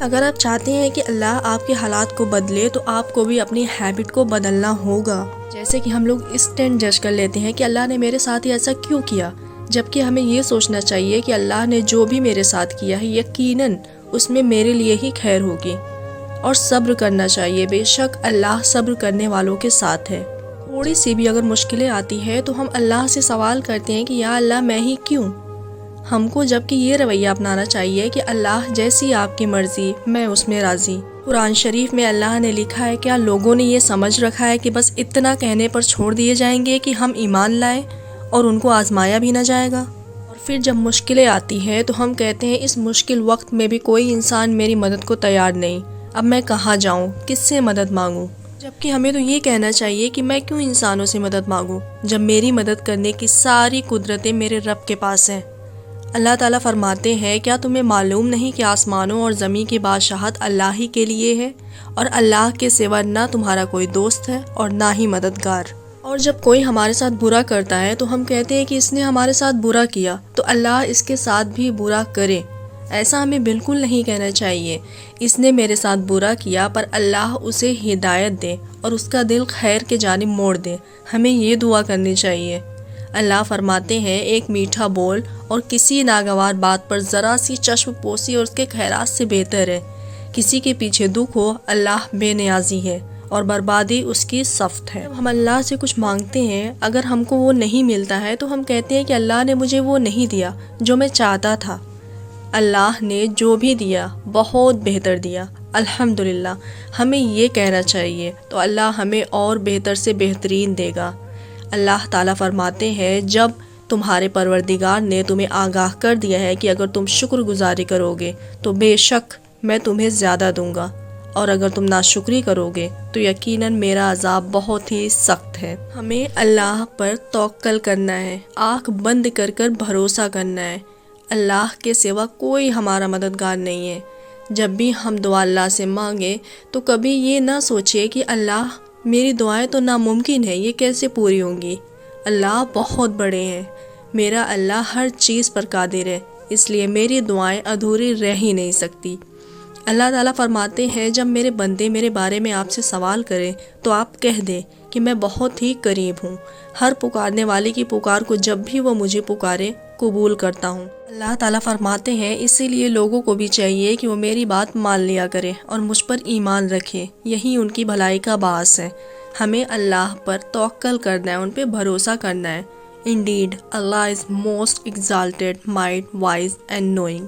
اگر آپ چاہتے ہیں کہ اللہ آپ کے حالات کو بدلے تو آپ کو بھی اپنی ہیبٹ کو بدلنا ہوگا۔ جیسے کہ ہم لوگ انسٹنٹ جج کر لیتے ہیں کہ اللہ نے میرے ساتھ ایسا کیوں کیا، جبکہ ہمیں یہ سوچنا چاہیے کہ اللہ نے جو بھی میرے ساتھ کیا ہے یقیناً اس میں میرے لیے ہی خیر ہوگی، اور صبر کرنا چاہیے۔ بے شک اللہ صبر کرنے والوں کے ساتھ ہے۔ تھوڑی سی بھی اگر مشکلیں آتی ہے تو ہم اللہ سے سوال کرتے ہیں کہ یا اللہ میں ہی کیوں۔ ہم کو جبکہ یہ رویہ اپنانا چاہیے کہ اللہ جیسی آپ کی مرضی میں اس میں راضی۔ قرآن شریف میں اللہ نے لکھا ہے، کیا لوگوں نے یہ سمجھ رکھا ہے کہ بس اتنا کہنے پر چھوڑ دیے جائیں گے کہ ہم ایمان لائیں اور ان کو آزمایا بھی نہ جائے گا؟ اور پھر جب مشکلیں آتی ہیں تو ہم کہتے ہیں اس مشکل وقت میں بھی کوئی انسان میری مدد کو تیار نہیں، اب میں کہاں جاؤں، کس سے مدد مانگوں؟ جبکہ ہمیں تو یہ کہنا چاہیے کہ میں کیوں انسانوں سے مدد مانگوں جب میری مدد کرنے کی ساری قدرتیں میرے رب کے پاس ہیں۔ اللہ تعالیٰ فرماتے ہیں، کیا تمہیں معلوم نہیں کہ آسمانوں اور زمین کی بادشاہت اللہ ہی کے لیے ہے، اور اللہ کے سوا نہ تمہارا کوئی دوست ہے اور نہ ہی مددگار۔ اور جب کوئی ہمارے ساتھ برا کرتا ہے تو ہم کہتے ہیں کہ اس نے ہمارے ساتھ برا کیا تو اللہ اس کے ساتھ بھی برا کرے۔ ایسا ہمیں بالکل نہیں کہنا چاہیے۔ اس نے میرے ساتھ برا کیا پر اللہ اسے ہدایت دے اور اس کا دل خیر کے جانب موڑ دے، ہمیں یہ دعا کرنی چاہیے۔ اللہ فرماتے ہیں، ایک میٹھا بول اور کسی ناگوار بات پر ذرا سی چشم پوسی اور اس کے خیرات سے بہتر ہے۔ کسی کے پیچھے دکھ ہو، اللہ بے نیازی ہے اور بربادی اس کی صفت ہے۔ ہم اللہ سے کچھ مانگتے ہیں، اگر ہم کو وہ نہیں ملتا ہے تو ہم کہتے ہیں کہ اللہ نے مجھے وہ نہیں دیا جو میں چاہتا تھا۔ اللہ نے جو بھی دیا بہت بہتر دیا، الحمدللہ، ہمیں یہ کہنا چاہیے، تو اللہ ہمیں اور بہتر سے بہترین دے گا۔ اللہ تعالیٰ فرماتے ہیں، جب تمہارے پروردگار نے تمہیں آگاہ کر دیا ہے کہ اگر تم شکر گزاری کرو گے تو بے شک میں تمہیں زیادہ دوں گا، اور اگر تم ناشکری کرو گے تو یقیناً میرا عذاب بہت ہی سخت ہے۔ ہمیں اللہ پر توکل کرنا ہے، آنکھ بند کر کر بھروسہ کرنا ہے۔ اللہ کے سوا کوئی ہمارا مددگار نہیں ہے۔ جب بھی ہم دعا اللہ سے مانگے تو کبھی یہ نہ سوچے کہ اللہ میری دعائیں تو ناممکن ہے، یہ کیسے پوری ہوں گی۔ اللہ بہت بڑے ہیں، میرا اللہ ہر چیز پر قادر ہے، اس لیے میری دعائیں ادھوری رہ ہی نہیں سکتی۔ اللہ تعالیٰ فرماتے ہیں، جب میرے بندے میرے بارے میں آپ سے سوال کریں تو آپ کہہ دیں کہ میں بہت ہی قریب ہوں، ہر پکارنے والے کی پکار کو جب بھی وہ مجھے پکارے قبول کرتا ہوں۔ اللہ تعالیٰ فرماتے ہیں، اسی لیے لوگوں کو بھی چاہیے کہ وہ میری بات مان لیا کرے اور مجھ پر ایمان رکھے، یہی ان کی بھلائی کا باعث ہے۔ ہمیں اللہ پر توکل کرنا ہے، ان پہ بھروسہ کرنا ہے۔ Indeed, Allah is most exalted, might, wise and knowing.